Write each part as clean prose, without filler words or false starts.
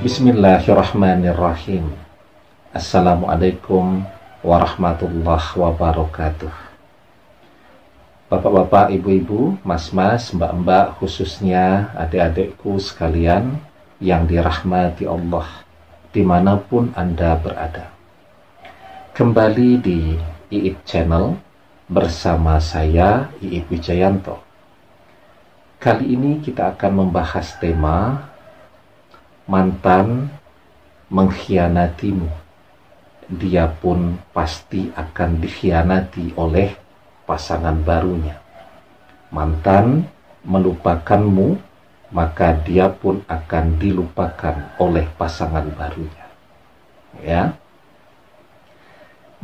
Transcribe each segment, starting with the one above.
Bismillahirrahmanirrahim. Assalamualaikum warahmatullahi wabarakatuh. Bapak-bapak, ibu-ibu, mas-mas, mbak-mbak, khususnya adik-adikku sekalian yang dirahmati Allah dimanapun Anda berada. Kembali di IIP Channel bersama saya, IIP Wijayanto. Kali ini kita akan membahas tema mantan mengkhianatimu, dia pun pasti akan dikhianati oleh pasangan barunya. Mantan melupakanmu, maka dia pun akan dilupakan oleh pasangan barunya. Ya.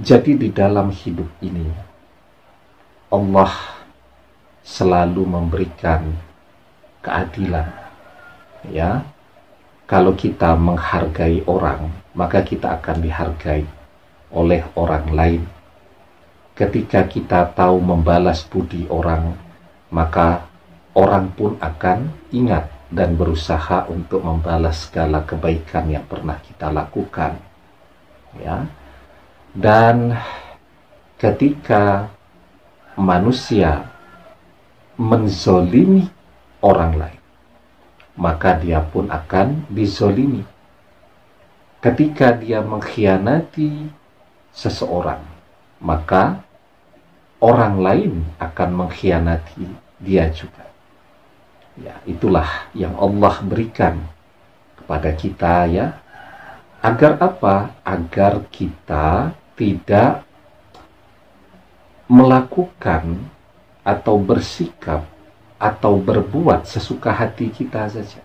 Jadi di dalam hidup ini Allah selalu memberikan keadilan. Ya. Kalau kita menghargai orang, maka kita akan dihargai oleh orang lain. Ketika kita tahu membalas budi orang, maka orang pun akan ingat dan berusaha untuk membalas segala kebaikan yang pernah kita lakukan. Ya. Dan ketika manusia menzolimi orang lain, maka dia pun akan dizolimi. Ketika dia mengkhianati seseorang, maka orang lain akan mengkhianati dia juga. Ya, itulah yang Allah berikan kepada kita, ya. Agar apa? Agar kita tidak melakukan atau bersikap atau berbuat sesuka hati kita saja.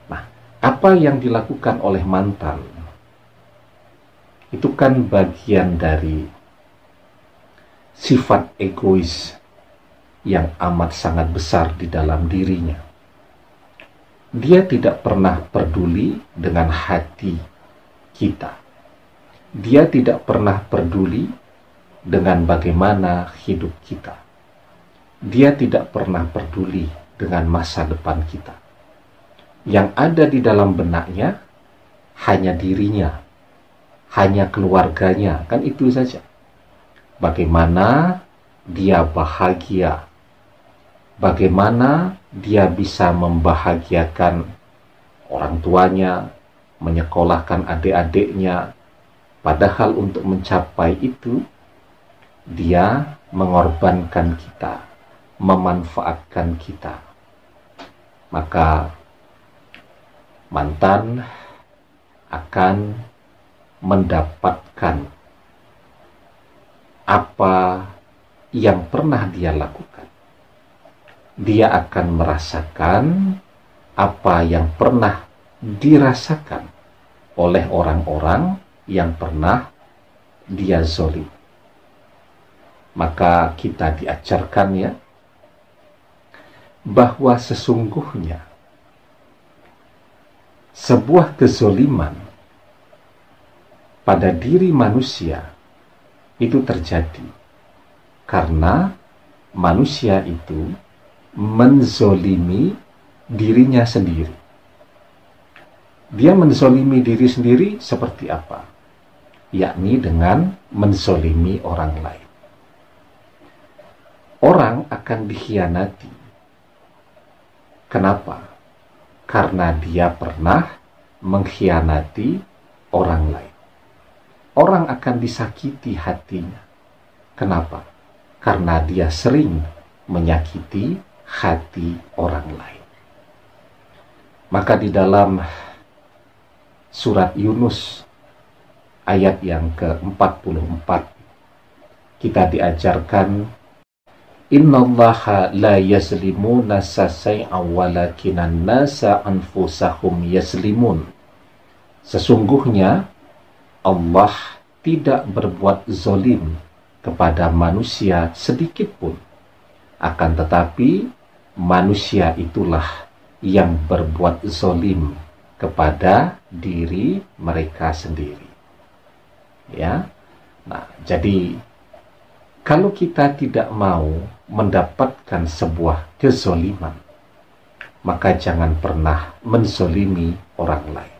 Nah, apa yang dilakukan oleh mantan itu kan bagian dari sifat egois yang amat sangat besar di dalam dirinya. Dia tidak pernah peduli dengan hati kita. Dia tidak pernah peduli dengan bagaimana hidup kita. Dia tidak pernah peduli dengan masa depan kita. Yang ada di dalam benaknya hanya dirinya, hanya keluarganya, kan itu saja. Bagaimana dia bahagia, bagaimana dia bisa membahagiakan orang tuanya, menyekolahkan adik-adiknya. Padahal untuk mencapai itu, dia mengorbankan kita, memanfaatkan kita. Maka mantan akan mendapatkan apa yang pernah dia lakukan. Dia akan merasakan apa yang pernah dirasakan oleh orang-orang yang pernah dia zolim. Maka kita diajarkan, ya, bahwa sesungguhnya sebuah kezoliman pada diri manusia itu terjadi karena manusia itu menzolimi dirinya sendiri. Dia menzolimi diri sendiri seperti apa? Yakni dengan menzolimi orang lain. Orang akan dikhianati. Kenapa? Karena dia pernah mengkhianati orang lain. Orang akan disakiti hatinya. Kenapa? Karena dia sering menyakiti hati orang lain. Maka di dalam surat Yunus ayat yang ke-44 kita diajarkan, innallaha la yazlimuna sasai'an walakinan nasa anfusahum yazlimun. Sesungguhnya Allah tidak berbuat zolim kepada manusia sedikit pun. Akan tetapi manusia itulah yang berbuat zolim kepada diri mereka sendiri. Ya. Nah, jadi kalau kita tidak mau mendapatkan sebuah kezoliman, maka jangan pernah menzolimi orang lain.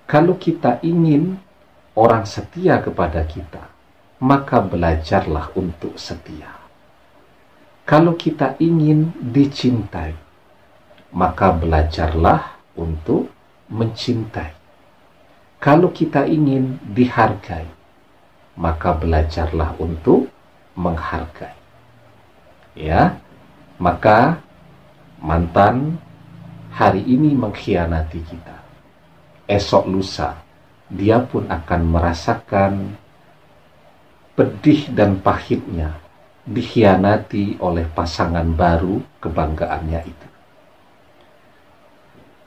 Kalau kita ingin orang setia kepada kita, maka belajarlah untuk setia. Kalau kita ingin dicintai, maka belajarlah untuk mencintai. Kalau kita ingin dihargai, maka belajarlah untuk menghargai. Ya, maka mantan hari ini mengkhianati kita, esok lusa dia pun akan merasakan pedih dan pahitnya dikhianati oleh pasangan baru kebanggaannya itu.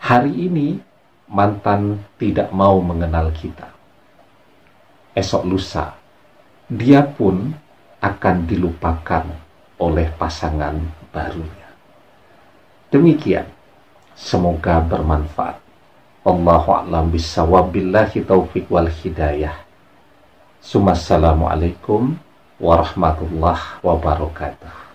Hari ini mantan tidak mau mengenal kita, esok lusa dia pun akan dilupakan oleh pasangan barunya. Demikian, semoga bermanfaat. Wallahu a'lam bishawab, billahi taufiq wal hidayah. Assalamualaikum warahmatullahi wabarakatuh.